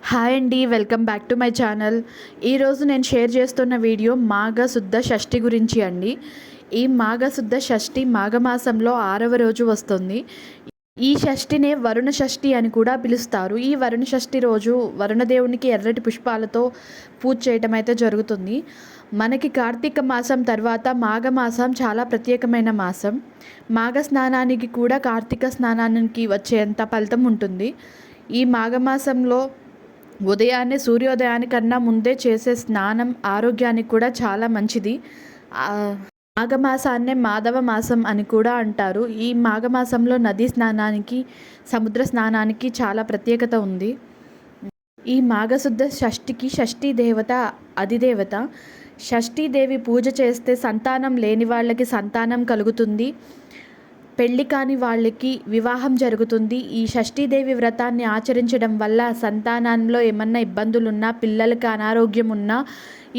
Hi అండి, welcome back to my channel. ఈరోజు నేను షేర్ చేస్తున్న వీడియో మాఘశుద్ధ షష్ఠి గురించి అండి. ఈ మాఘశుద్ధ షష్ఠి మాఘమాసంలో 6వ రోజు వస్తుంది. ఈ షష్ఠినే వరుణ షష్ఠి అని కూడా పిలుస్తారు. ఈ వరుణ షష్ఠి రోజు వరుణదేవునికి ఎర్రటి పుష్పాలతో పూజ చేయటం అయితే జరుగుతుంది. మనకి కార్తీక మాసం తర్వాత మాఘమాసం చాలా ప్రత్యేకమైన మాసం. మాఘ స్నానానికి కూడా కార్తీక స్నానానికి వచ్చేంత ఫలితం ఉంటుంది. ఈ మాఘమాసంలో ఉదయాన్నే సూర్యోదయానికన్నా ముందే చేసే స్నానం ఆరోగ్యానికి కూడా చాలా మంచిది. మాఘమాసాన్నే మాధవ మాసం అని కూడా అంటారు. ఈ మాఘమాసంలో నదీ స్నానానికి, సముద్ర స్నానానికి చాలా ప్రత్యేకత ఉంది. ఈ మాఘశుద్ధ షష్ఠికి షష్ఠీ దేవత అధిదేవత. షష్ఠీదేవి పూజ చేస్తే సంతానం లేని వాళ్ళకి సంతానం కలుగుతుంది, పెళ్ళి కాని వాళ్ళకి వివాహం జరుగుతుంది. ఈ షష్ఠీదేవి వ్రతాన్ని ఆచరించడం వల్ల సంతానంలో ఏమన్నా ఇబ్బందులున్నా, పిల్లలకి అనారోగ్యం ఉన్నా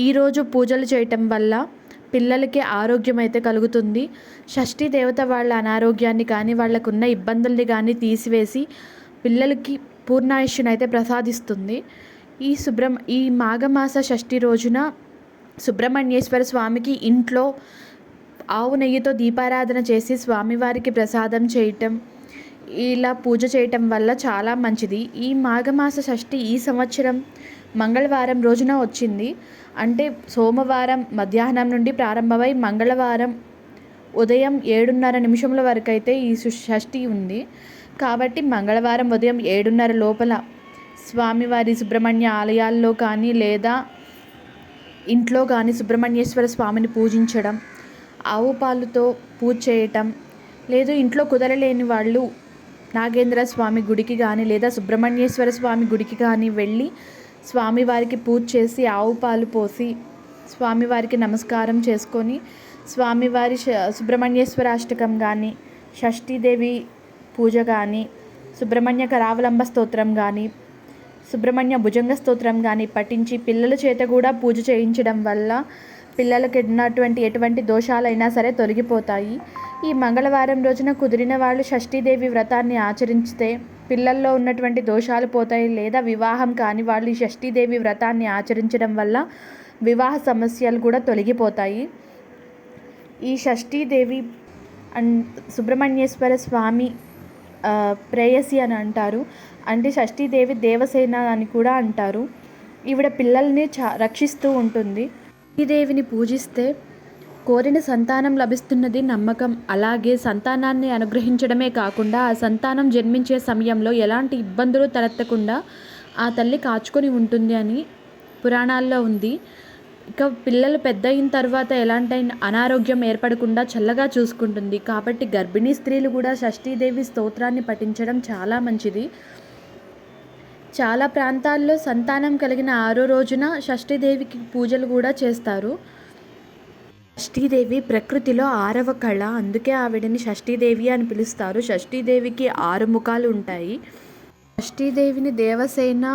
ఈరోజు పూజలు చేయటం వల్ల పిల్లలకి ఆరోగ్యం అయితే కలుగుతుంది. షష్ఠీ దేవత వాళ్ళ అనారోగ్యాన్ని కానీ, వాళ్ళకున్న ఇబ్బందుల్ని కానీ తీసివేసి పిల్లలకి పూర్ణాయుష్యుని అయితే ప్రసాదిస్తుంది. ఈ మాఘమాస షష్ఠి రోజున సుబ్రహ్మణ్యేశ్వర స్వామికి ఇంట్లో ఆవు నెయ్యితో దీపారాధన చేసి స్వామివారికి ప్రసాదం చేయటం, ఇలా పూజ చేయటం వల్ల చాలా మంచిది. ఈ మాఘమాస షష్ఠి ఈ సంవత్సరం మంగళవారం రోజున వచ్చింది. అంటే సోమవారం మధ్యాహ్నం నుండి ప్రారంభమై మంగళవారం ఉదయం 7:30 వరకు అయితే ఈ షష్ఠి ఉంది. కాబట్టి మంగళవారం ఉదయం 7:30 లోపల స్వామివారి సుబ్రహ్మణ్య ఆలయాల్లో కానీ లేదా ఇంట్లో కానీ సుబ్రహ్మణ్యేశ్వర స్వామిని పూజించడం, ఆవు పాలుతో పూజ చేయటం, లేదు ఇంట్లో కుదరలేని వాళ్ళు నాగేంద్ర స్వామి గుడికి కానీ లేదా సుబ్రహ్మణ్యేశ్వర స్వామి గుడికి కానీ వెళ్ళి స్వామివారికి పూజ చేసి ఆవు పాలు పోసి స్వామివారికి నమస్కారం చేసుకొని స్వామివారి సుబ్రహ్మణ్యేశ్వర అష్టకం కానీ, షష్ఠీదేవి పూజ కానీ, సుబ్రహ్మణ్య కరావలంబ స్తోత్రం కానీ, సుబ్రహ్మణ్య భుజంగ స్తోత్రం కానీ పఠించి పిల్లల చేత కూడా పూజ చేయించడం వల్ల పిల్లలకి ఉన్నటువంటి ఎటువంటి దోషాలైనా సరే తొలగిపోతాయి. ఈ మంగళవారం రోజున కుదిరిన వాళ్ళు షష్ఠీదేవి వ్రతాన్ని ఆచరిస్తే పిల్లల్లో ఉన్నటువంటి దోషాలు పోతాయి. లేదా వివాహం కాని వాళ్ళు ఈ షష్ఠీదేవి వ్రతాన్ని ఆచరించడం వల్ల వివాహ సమస్యలు కూడా తొలగిపోతాయి. ఈ షష్ఠీదేవి సుబ్రహ్మణ్యేశ్వర స్వామి ప్రేయసి అని అంటారు. అంటే షష్ఠీదేవి దేవసేన అని కూడా అంటారు. ఈవిడ పిల్లల్ని రక్షిస్తూ ఉంటుంది. ఈ దేవిని పూజిస్తే కోరిన సంతానం లభిస్తున్నది నమ్మకం. అలాగే సంతానాన్ని అనుగ్రహించడమే కాకుండా ఆ సంతానం జన్మించే సమయంలో ఎలాంటి ఇబ్బందులు తలెత్తకుండా ఆ తల్లి కాచుకొని ఉంటుంది అని పురాణాల్లో ఉంది. ఇక పిల్లలు పెద్ద అయిన తర్వాత ఎలాంటి అనారోగ్యం ఏర్పడకుండా చల్లగా చూసుకుంటుంది. కాబట్టి గర్భిణీ స్త్రీలు కూడా షష్ఠీదేవి స్తోత్రాన్ని పఠించడం చాలా మంచిది. చాలా ప్రాంతాల్లో సంతానం కలిగిన 6వ రోజున షష్ఠీదేవికి పూజలు కూడా చేస్తారు. షష్ఠీదేవి ప్రకృతిలో 6వ కళ, అందుకే ఆవిడని షష్ఠీదేవి అని పిలుస్తారు. షష్ఠీదేవికి 6 ముఖాలు ఉంటాయి. షష్ఠీదేవిని దేవసేన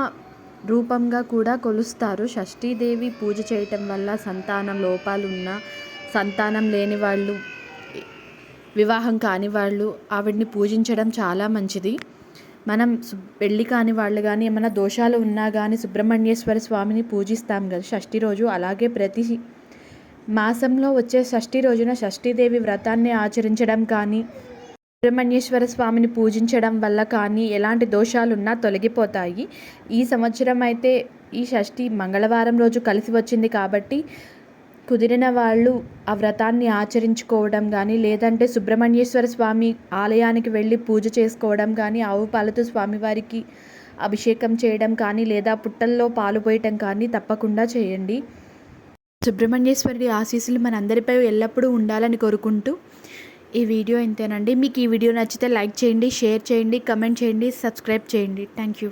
రూపంగా కూడా కొలుస్తారు. షష్ఠీదేవి పూజ చేయటం వల్ల సంతానం లోపాలున్న, సంతానం లేని వాళ్ళు, వివాహం కాని వాళ్ళు ఆవిడని పూజించడం చాలా మంచిది. మనం పెళ్ళి కాని వాళ్ళు కానీ ఏమైనా దోషాలు ఉన్నా కానీ సుబ్రహ్మణ్యేశ్వర స్వామిని పూజిస్తాం కదా షష్ఠి రోజు. అలాగే ప్రతి మాసంలో వచ్చే షష్ఠి రోజున షష్ఠీదేవి వ్రతాన్ని ఆచరించడం కానీ, సుబ్రహ్మణ్యేశ్వర స్వామిని పూజించడం వల్ల కానీ ఎలాంటి దోషాలున్నా తొలగిపోతాయి. ఈ సంవత్సరం అయితే ఈ షష్ఠి మంగళవారం రోజు కలిసి వచ్చింది కాబట్టి కుదిరిన వాళ్ళు ఆ వ్రతాన్ని ఆచరించుకోవడం కానీ, లేదంటే సుబ్రహ్మణ్యేశ్వర స్వామి ఆలయానికి వెళ్ళి పూజ చేసుకోవడం కానీ, ఆవు పాలతో స్వామివారికి అభిషేకం చేయడం కానీ, లేదా పుట్టల్లో పాలు పోయటం కానీ తప్పకుండా చేయండి. సుబ్రహ్మణ్యేశ్వరుడి ఆశీస్సులు మనందరిపై ఎల్లప్పుడూ ఉండాలని కోరుకుంటూ ఈ వీడియో ఇంతేనండి. మీకు ఈ వీడియో నచ్చితే లైక్ చేయండి, షేర్ చేయండి, కమెంట్ చేయండి, సబ్స్క్రైబ్ చేయండి. Thank you.